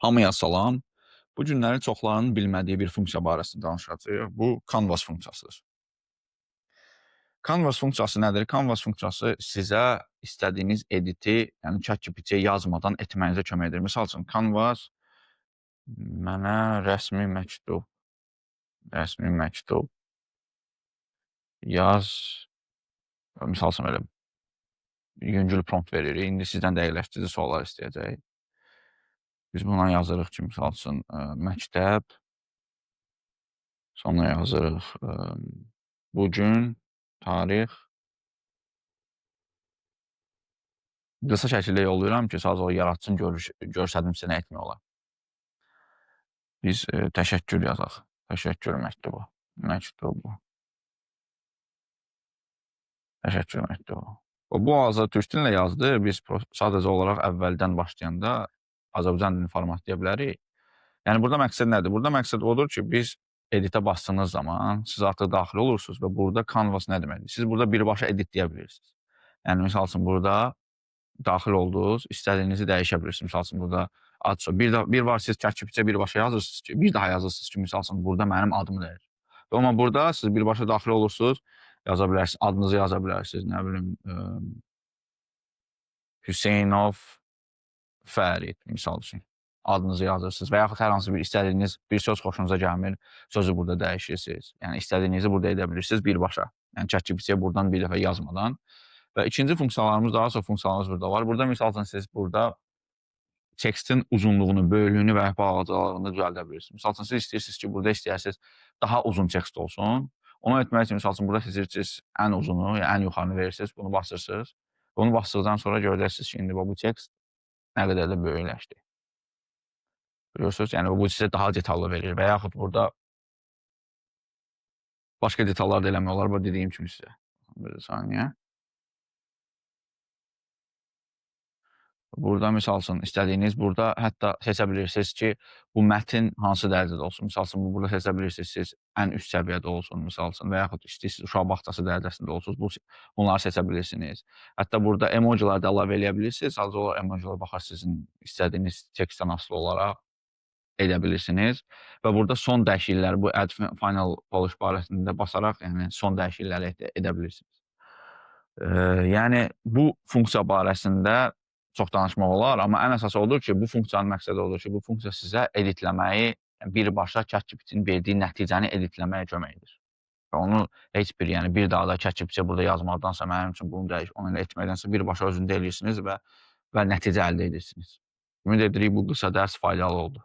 Hamıya salam. Bu günləri çoxlarının bilmədiyi bir funksiya barəsində danışacağıq. Bu Canvas funksiyasıdır. Canvas funksiyası nədir? Canvas funksiyası sizə istədiyiniz editi, yəni ChatGPT-yə yazmadan etmənizə kömək edir. Misal üçün, Canvas mənə rəsmi məktub yaz. Misal üçün belə yüngül prompt veririk. İndi sizdən dəqiqləşdirici suallar istəyəcək. Biz buna yazırıq ki, misal üçün, məktəb, sonra yazırıq bugün, tarix. Qısa şəkildə yollayıram ki, sadəcə o yaradıcını görsədim sizə nə etmək olar. Biz təşəkkür yazaq. Təşəkkür məktubu. Təşəkkür məktubu. Bu azad türk dilində yazdı. Biz sadəcə olaraq əvvəldən başlayanda Azərbaycan dilini formatlaya bilərik. Yəni burada məqsəd nədir? Burada məqsəd odur ki, biz editə bastığınız zaman siz artıq daxil olursunuz və burada Canvas nə deməkdir? Siz burada birbaşa editləyə bilirsiniz. Yəni misal üçün burada daxil oldunuz, istədiyinizi dəyişə bilirsiniz. Misal üçün burada ad soy. Bir var siz ChatGPT-yə birbaşa yazırsınız ki, bir daha yazırsınız ki, misal üçün burada mənim adımı dəyişir. Amma burada siz birbaşa daxil olursunuz, yaza bilərsiniz, adınızı yaza bilərsiniz, nə bilim, Hüseynov Fərid, misal üçün. Adınızı yazırsınız və yaxud hər hansı bir istədiyiniz bir söz xoşunuza gəlmir, sözü burada dəyişirsiniz. Yəni istədiyinizi burada edə bilirsiniz birbaşa. Yəni ChatGPT-yə buradan bir dəfə yazmadan. Və ikinci funksiyalarımız, daha çox funksiyalarımız burada var. Burada misal üçün siz burada tekstin uzunluğunu, böyüklüyünü və ya balacalıqını düzəldə bilirsiniz. Misal üçün siz istəyirsiniz ki, burada istəyirsiniz daha uzun tekst olsun. Onu etmək üçün misal üçün burada seçirsiniz ən uzunu, yəni ən yuxarını verirsiniz, bunu basırsınız. Bunu basdıqdan sonra görəcəksiniz ki, indi bu tekst nə qədər də böyükləşdi. Görürsünüz, yəni bu sizə daha detallı verir və yaxud burada başqa detallar da eləmək olar, bu dediyim kimi sizə. Bir saniyə. Burada misal üçün istədiyiniz burada hətta seçə bilirsiniz ki, bu mətn hansı dərəcədə olsun. Misal üçün burada seçə bilirsiniz siz ən üst səviyyədə olsun misal üçün və yaxud istəyirsiniz uşaq bağçası dərəcəsində olsunuz. Bunları seçə bilirsiniz. Hətta burada emojiləri də əlavə eləyə bilirsiniz. Sadəcə olaraq emojilərə baxar sizin istədiyiniz tekstdən asılı olaraq edə bilirsiniz və burada son dəyişiklikləri bu add final polish barəsində basaraq, yəni son dəyişiklikləri edə bilirsiniz. Yəni bu funksiya barəsində çox danışmaq olar, amma ən əsası odur ki, bu funksiyanın məqsədi odur ki, bu funksiya sizə editləməyi, birbaşa ChatGPT-nin verdiyi nəticəni editləməyə kömək edir. Və onu heç bir, yəni bir daha da ChatGPT-yə burada yazmaqdansa, mənim üçün bunu dəyiş, onu etməkdənsə birbaşa özündə eləyirsiniz və nəticə əldə edirsiniz. Ümid edirik bu qısa dərs faydalı oldu.